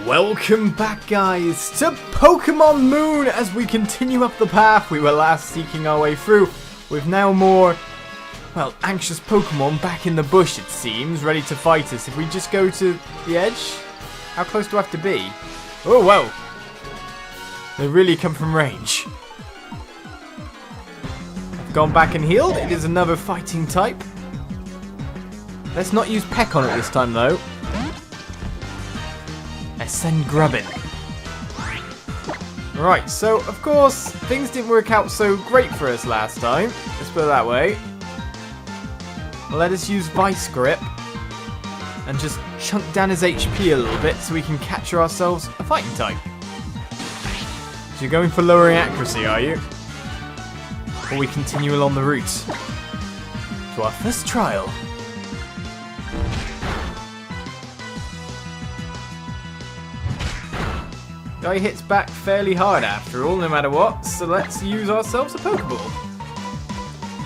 Welcome back, guys, to Pokemon Moon as we continue up the path we were last seeking our way through, with now more, well, anxious Pokemon back in the bush, it seems, ready to fight us. If we just go to the edge, how close do I have to be? Oh, whoa. They really come from range. I've gone back and healed. It is another fighting type. Let's not use Peck on it this time, though. Send Grubbin. Right, so of course things didn't work out so great for us last time. Let's put it that way. Let us use Vice Grip and just chunk down his HP a little bit so we can capture ourselves a fighting type. So you're going for lowering accuracy, are you? Or we continue along the route to our first trial. Guy hits back fairly hard after all, no matter what, so let's use ourselves a Pokeball.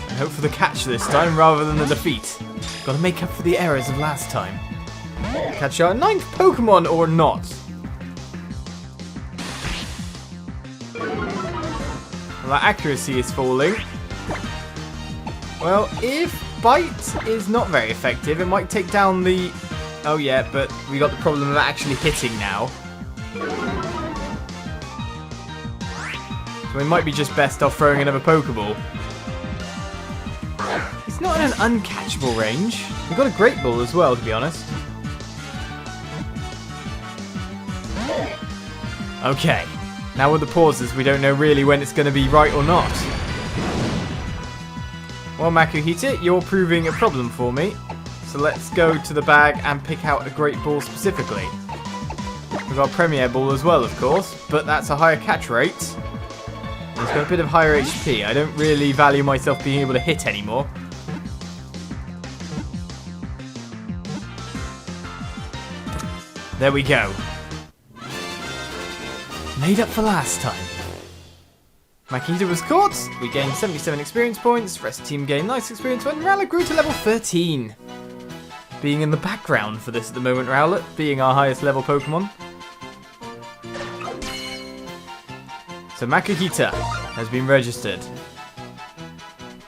And hope for the catch this time rather than the defeat. Gotta make up for the errors of last time. Catch our 9th Pokemon or not. Well, that accuracy is falling. Well, if Bite is not very effective, it might take down the... Oh yeah, but we got the problem of actually hitting now. So we might be just best off throwing another Pokeball. It's not in an uncatchable range. We've got a Great Ball as well, to be honest. Okay. Now with the pauses, we don't know really when it's going to be right or not. Well, Makuhita, you're proving a problem for me. So let's go to the bag and pick out a Great Ball specifically. We've got a Premier Ball as well, of course, but that's a higher catch rate. It's got a bit of higher HP. I don't really value myself being able to hit anymore. There we go. Made up for last time. Makita was caught. We gained 77 experience points. Rest team gained nice experience when Rowlet grew to level 13. Being in the background for this at the moment, Rowlet, being our highest level Pokemon. So Makuhita has been registered.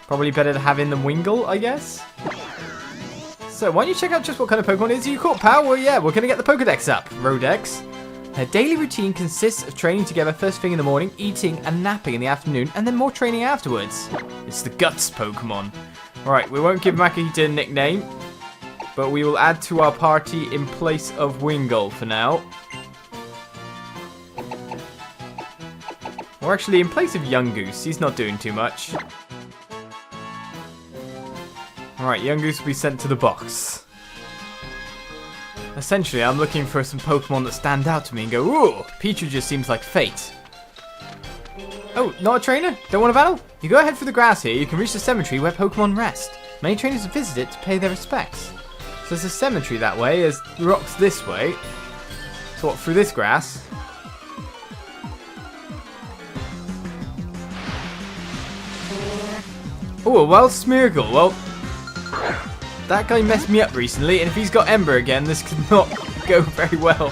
Probably better to have in than Wingull, I guess. So why don't you check out just what kind of Pokemon it is you caught, pal? Well, yeah, we're going to get the Pokedex up. Rodex. Her daily routine consists of training together first thing in the morning, eating and napping in the afternoon, and then more training afterwards. It's the Guts Pokemon. Alright, we won't give Makuhita a nickname, but we will add to our party in place of Wingull for now. Or actually, in place of Yungoos, he's not doing too much. Alright, Yungoos will be sent to the box. Essentially, I'm looking for some Pokemon that stand out to me and go, ooh, Pichu just seems like fate. Oh, not a trainer? Don't want to battle? You go ahead through the grass here, you can reach the cemetery where Pokemon rest. Many trainers visit it to pay their respects. So there's a cemetery that way, there's rocks this way. So what, through this grass? Oh, a wild Smeargle. Well, that guy messed me up recently, and if he's got Ember again, this could not go very well.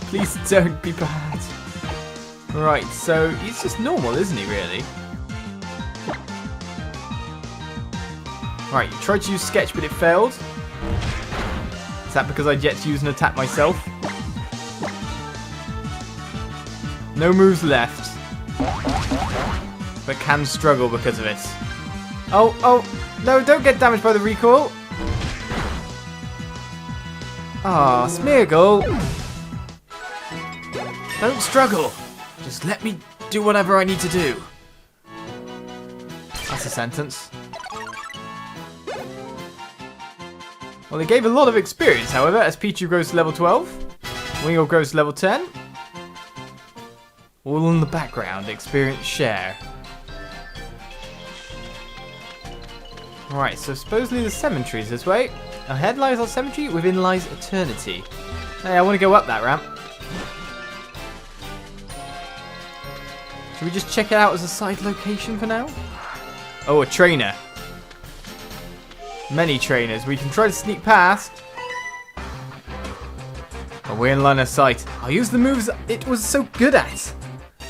Please don't be bad. Right, so he's just normal, isn't he, really? Right, you tried to use Sketch, but it failed. Is that because I'd yet to use an attack myself? No moves left. But can struggle because of it. Oh, no, don't get damaged by the recoil. Ah, Smeargle. Don't struggle. Just let me do whatever I need to do. That's a sentence. Well, it gave a lot of experience, however, as Pichu grows to level 12. Wingull grows to level 10. All in the background, experience share. Alright, so supposedly the cemetery is this way. Ahead lies our cemetery, within lies eternity. Hey, I want to go up that ramp. Should we just check it out as a side location for now? Oh, a trainer. Many trainers. We can try to sneak past. But we're in line of sight. I'll use the moves it was so good at.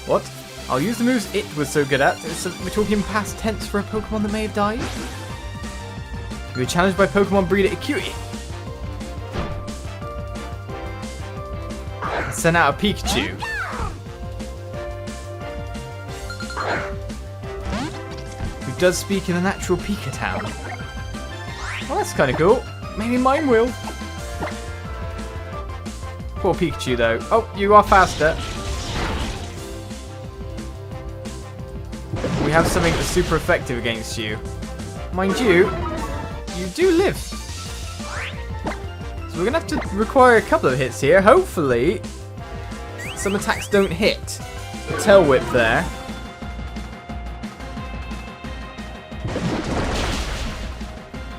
What? I'll use the moves it was so good at. We're talking past tense for a Pokemon that may have died. You were challenged by Pokemon breeder Acuity. Sent out a Pikachu. Who does speak in the natural Pika town. Well, that's kind of cool. Maybe mine will. Poor Pikachu, though. Oh, you are faster. We have something that's super effective against you. Mind you, you do live. So we're going to have to require a couple of hits here. Hopefully, some attacks don't hit. The tail whip there.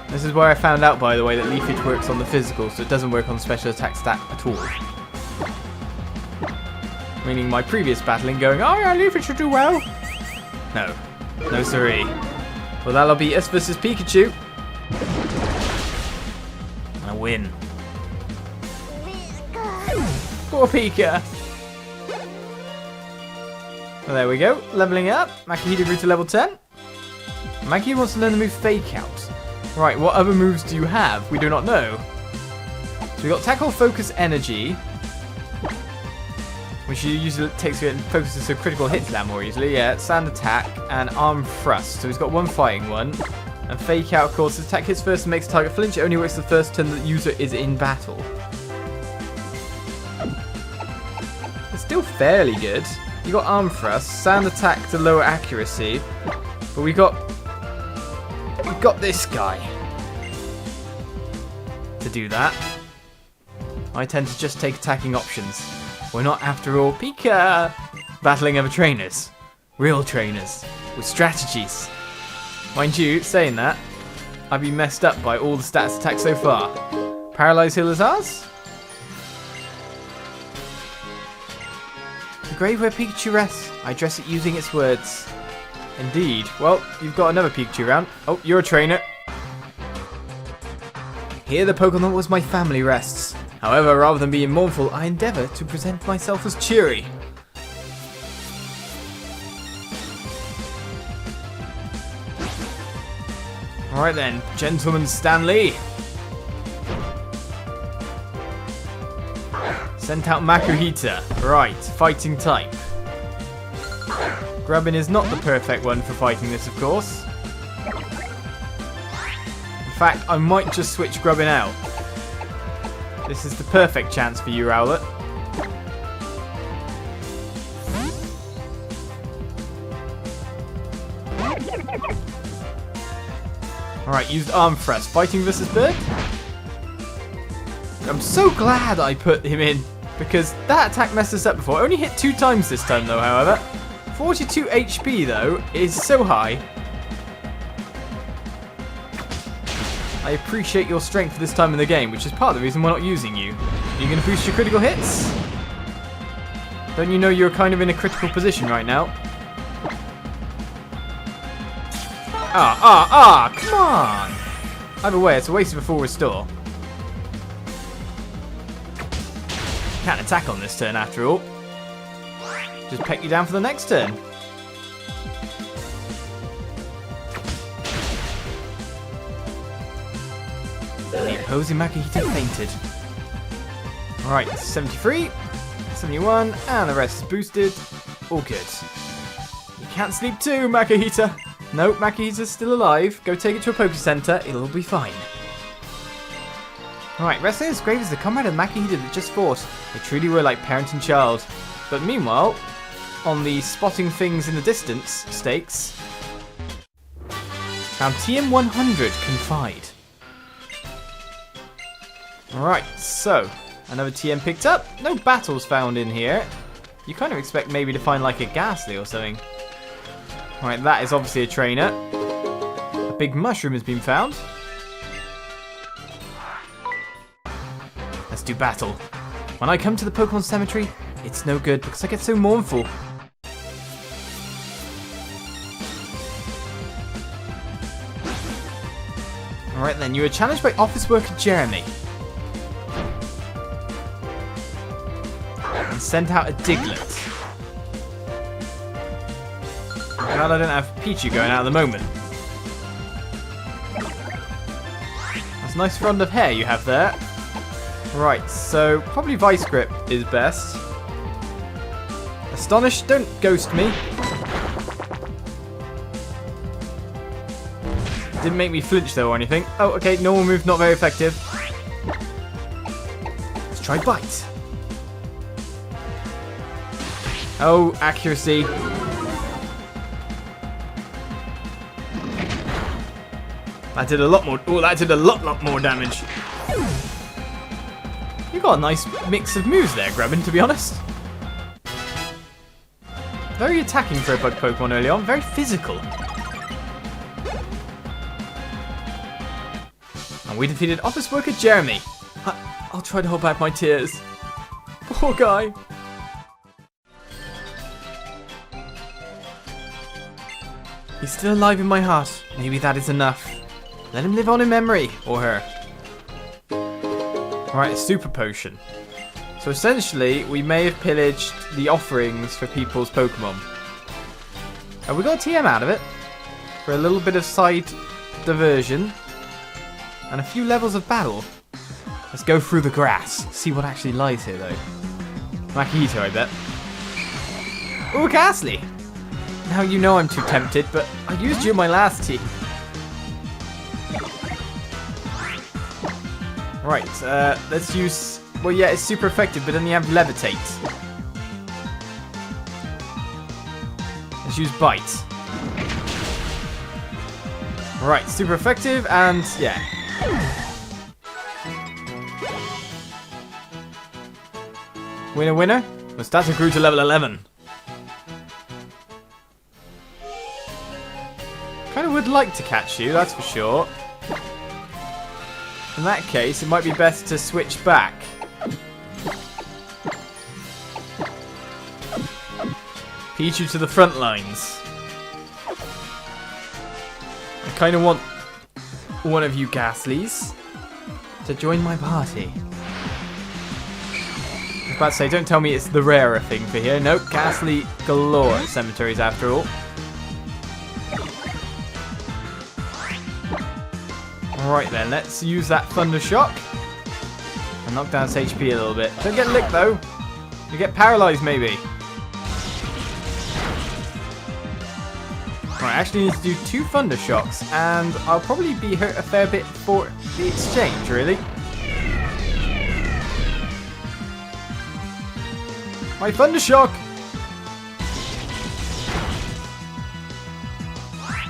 This is where I found out, by the way, that Leafage works on the physical, so it doesn't work on the special attack stat at all. Meaning my previous battling going, oh yeah, Leafage should do well. No. No siree. Well, that'll be us versus Pikachu. I win. Poor Pika. Well, there we go. Leveling up. Makihita grew to level 10. Makihita wants to learn the move Fake Out. Right, what other moves do you have? We do not know. So we got Tackle, Focus, Energy. Which usually takes it and focuses so critical hits land more easily. Yeah, Sand Attack and Arm Thrust. So he's got one fighting one. And Fake Out, of course, attack hits first and makes the target flinch. It only works the first turn the user is in battle. It's still fairly good. You got Arm Thrust, Sand Attack to lower accuracy. But we got this guy to do that. I tend to just take attacking options. We're not, after all, Pika! Battling other trainers. Real trainers. With strategies. Mind you, saying that, I've been messed up by all the stats attacked so far. Paralyzed Hill is ours. The grave where Pikachu rests. I address it using its words. Indeed. Well, you've got another Pikachu round. Oh, you're a trainer. Here the Pokemon that was my family rests. However, rather than being mournful, I endeavour to present myself as cheery. Alright then, Gentleman Stanley. Sent out Makuhita. Right, fighting type. Grubbin is not the perfect one for fighting this, of course. In fact, I might just switch Grubbin out. This is the perfect chance for you, Rowlet. Alright, used Arm Thrust. Fighting versus Bird? I'm so glad I put him in, because that attack messed us up before. Only hit 2 times this time, though, however. 42 HP, though, is so high. I appreciate your strength this time in the game, which is part of the reason we're not using you. Are you going to boost your critical hits? Don't you know you're kind of in a critical position right now? Come on! Either way, it's a waste of a full restore. Can't attack on this turn after all. Just peck you down for the next turn. The opposing Makihita fainted. Alright, 73, 71, and the rest is boosted. All good. You can't sleep too, Makihita. Nope, Makihita's still alive. Go take it to a Poké Center, it'll be fine. Alright, wrestling as grave as the comrade of Makihita that just fought. They truly were like parent and child. But meanwhile, on the spotting things in the distance stakes, found TM100 Confide. Alright, so, another TM picked up. No battles found in here. You kind of expect maybe to find like a Ghastly or something. Alright, that is obviously a trainer. A big mushroom has been found. Let's do battle. When I come to the Pokemon Cemetery, it's no good because I get so mournful. Alright then, you were challenged by office worker Jeremy. and sent out a Diglett. Well, I don't have Pichu going out at the moment. That's a nice frond of hair you have there. Right, so probably Vice Grip is best. Astonish, don't ghost me. Didn't make me flinch though or anything. Oh, okay, normal move, not very effective. Let's try Bite. Oh, accuracy. That did a lot more. Oh, that did a lot more damage. You got a nice mix of moves there, Grubbin, to be honest. Very attacking for a bug Pokemon early on, very physical. And we defeated office worker Jeremy. I'll try to hold back my tears. Poor guy. He's still alive in my heart. Maybe that is enough. Let him live on in memory, or her. Alright, a super potion. So essentially, we may have pillaged the offerings for people's Pokemon. And we got a TM out of it. For a little bit of side diversion. And a few levels of battle. Let's go through the grass. See what actually lies here, though. Makihito, I bet. Ooh, Ghastly! Now you know I'm too tempted, but I used you in my last team. Right, let's use... Well, yeah, it's super effective, but then you have Levitate. Let's use Bite. Right, super effective, and yeah. Winner, winner. Mustata grew to level 11. Kind of would like to catch you, that's for sure. In that case, it might be best to switch back. Pichu to the front lines. I kind of want one of you Ghastlies to join my party. I was about to say, don't tell me it's the rarer thing for here. Nope, Ghastly galore at cemeteries after all. Right then, let's use that Thunder Shock and knock down its HP a little bit. Don't get licked though. You get paralyzed maybe. Right, I actually need to do 2 Thunder Shocks, and I'll probably be hurt a fair bit for the exchange, really. My Thunder Shock!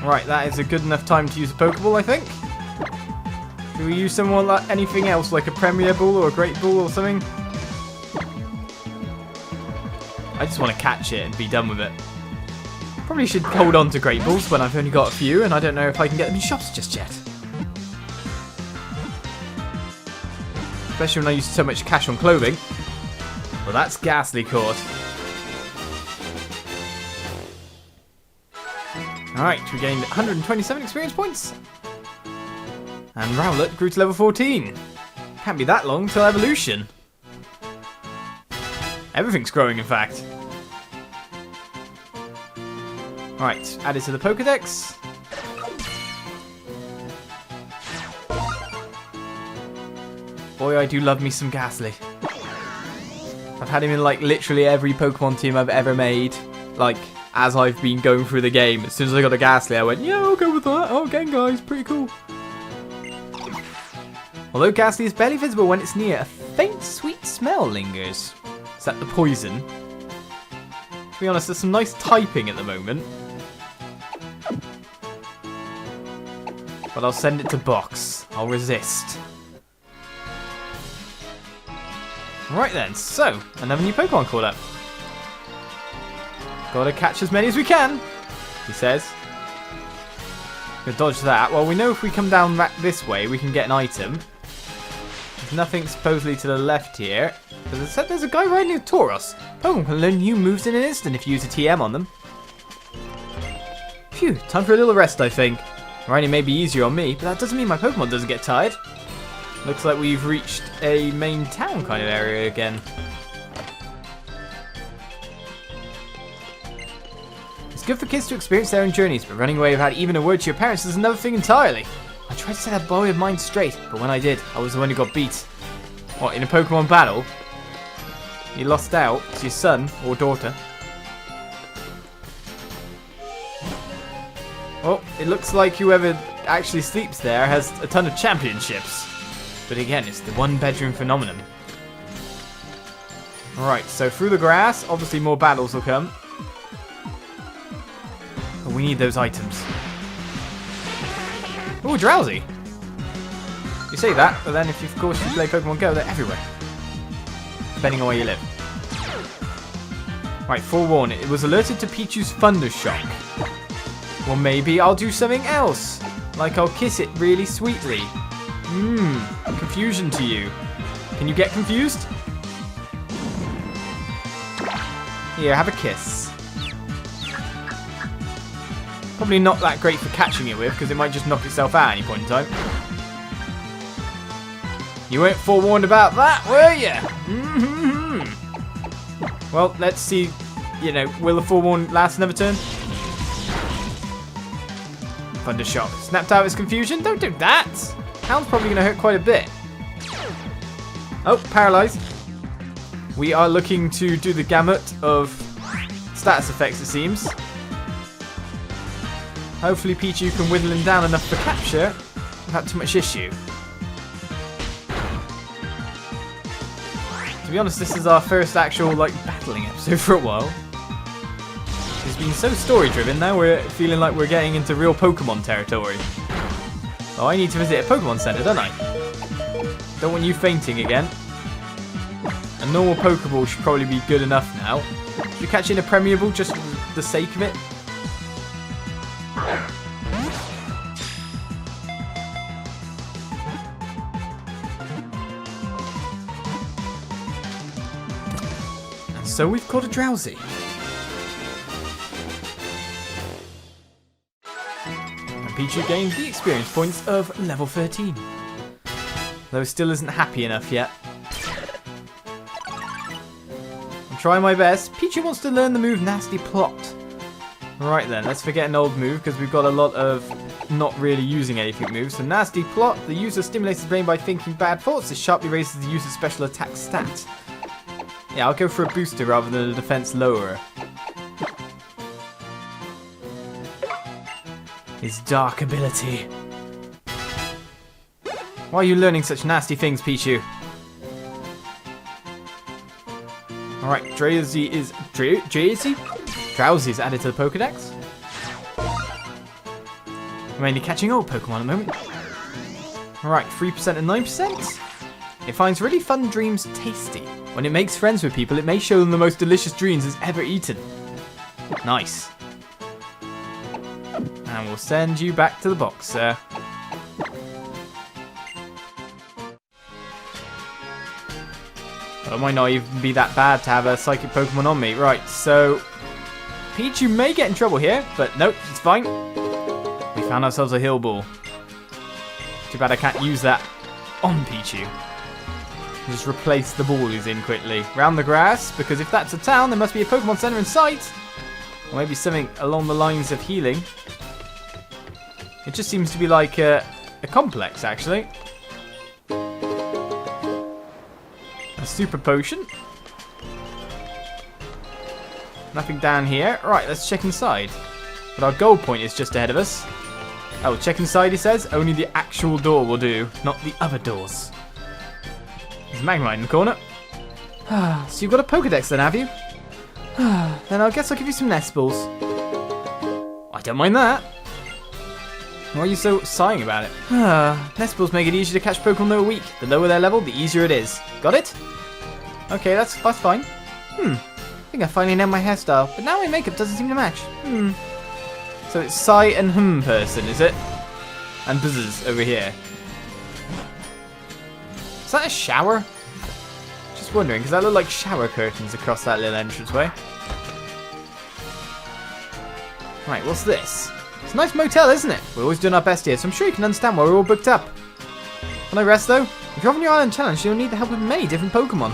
Right, that is a good enough time to use a Pokeball, I think. Do we use someone like anything else, like a Premier Ball or a Great Ball or something? I just want to catch it and be done with it. Probably should hold on to Great Balls when I've only got a few, and I don't know if I can get them in shops just yet. Especially when I use so much cash on clothing. Well, that's Ghastly caught. Alright, we gained 127 experience points. And Rowlet grew to level 14. Can't be that long till evolution. Everything's growing, in fact. Right, added to the Pokedex. Boy, I do love me some Ghastly. I've had him in like literally every Pokemon team I've ever made. Like, as I've been going through the game. As soon as I got a Ghastly, I went, yeah, I'll go with that. Oh, Gengar's pretty cool. Although Ghastly is barely visible when it's near, a faint sweet smell lingers. Is that the poison? To be honest, there's some nice typing at the moment. But I'll send it to box. I'll resist. Right then, so, another new Pokemon called up. Gotta catch as many as we can, he says. Gonna dodge that. Well, we know if we come down this way, we can get an item. There's nothing supposedly to the left here. As I said, there's a guy riding a Tauros. Pokemon can learn new moves in an instant if you use a TM on them. Phew, time for a little rest, I think. Riding may be easier on me, but that doesn't mean my Pokemon doesn't get tired. Looks like we've reached a main town kind of area again. It's good for kids to experience their own journeys, but running away without even a word to your parents is another thing entirely. I tried to set that boy of mine straight, but when I did, I was the one who got beat. What, in a Pokemon battle? You lost out to your son or daughter. Well, it looks like whoever actually sleeps there has a ton of championships. But again, it's the one-bedroom phenomenon. Alright, so through the grass, obviously more battles will come. But we need those items. Ooh, Drowsy! You say that, but then if you, of course, you play Pokemon Go, they're everywhere. Depending on where you live. Right, forewarn, it was alerted to Pichu's Thunder Shock. Well, maybe I'll do something else. Like I'll kiss it really sweetly. Confusion to you. Can you get confused? Here, have a kiss. Probably not that great for catching it with, because it might just knock itself out at any point in time. You weren't forewarned about that, were you? Well, let's see. You know, will the forewarn last another turn? Thunder Shock. Snapped out of his confusion? Don't do that! Hound's probably going to hurt quite a bit. Oh, paralyzed. We are looking to do the gamut of status effects, it seems. Hopefully Pichu can whittle him down enough for capture without too much issue. To be honest, this is our first actual battling episode for a while. It's been so story driven, now we're feeling like we're getting into real Pokemon territory. Oh, I need to visit a Pokemon Center, don't I? Don't want you fainting again. A normal Pokeball should probably be good enough now. Should you catch in a Premiable just for the sake of it? And so we've caught a Drowsy. Pichu gained the experience points of level 13. Though still isn't happy enough yet. I'm trying my best. Pichu wants to learn the move Nasty Plot. Right then, let's forget an old move because we've got a lot of not really using anything moves. So Nasty Plot, the user stimulates his brain by thinking bad thoughts. This sharply raises the user's special attack stat. Yeah, I'll go for a booster rather than a defense lowerer. His dark ability. Why are you learning such nasty things, Pichu? Alright, Drowsy is... Drowsy is added to the Pokedex. I'm mainly catching old Pokemon at the moment. Alright, 3% and 9%. It finds really fun dreams tasty. When it makes friends with people, it may show them the most delicious dreams it's ever eaten. Nice. And we'll send you back to the box, sir. Well, it might not even be that bad to have a Psychic Pokemon on me. Right, so... Pichu may get in trouble here, but nope, it's fine. We found ourselves a Hill Ball. Too bad I can't use that on Pichu. Just replace the ball he's in quickly. Round the grass, because if that's a town, there must be a Pokemon Center in sight. Or maybe something along the lines of healing. It just seems to be like a complex, actually. A super potion. Nothing down here. Right, let's check inside. But our goal point is just ahead of us. Oh, check inside, he says. Only the actual door will do, not the other doors. There's a Magnemite in the corner. So you've got a Pokedex then, have you? Then I guess I'll give you some nest balls. I don't mind that. Why are you so sighing about it? Nest balls make it easier to catch Pokemon that are weak. The lower their level, the easier it is. Got it? Okay, that's fine. I think I finally nailed my hairstyle, but now my makeup doesn't seem to match. So it's Sigh and person, is it? And Buzzers over here. Is that a shower? Just wondering, because that looked like shower curtains across that little entranceway. Right, what's this? It's a nice motel, isn't it? We're always doing our best here, so I'm sure you can understand why we're all booked up. When I rest, though, if you're on your island challenge, you'll need the help of many different Pokemon.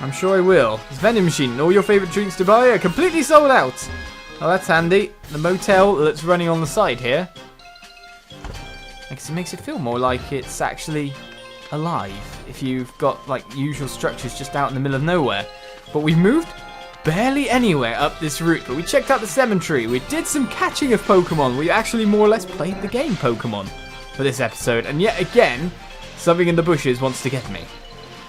I'm sure I will. This vending machine and all your favourite drinks to buy are completely sold out. Oh, that's handy. The motel that's running on the side here. I guess it makes it feel more like it's actually alive if you've got like usual structures just out in the middle of nowhere. But we've moved barely anywhere up this route. But we checked out the cemetery. We did some catching of Pokemon. We actually more or less played the game Pokemon for this episode. And yet again, something in the bushes wants to get me.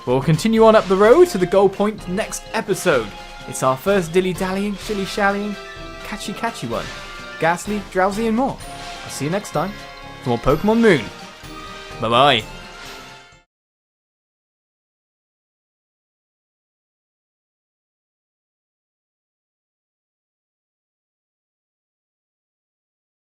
We'll continue on up the road to the goal point next episode. It's our first dilly-dallying, shilly-shallying, catchy one. Ghastly, drowsy and more. I'll see you next time for more Pokemon Moon. Bye-bye.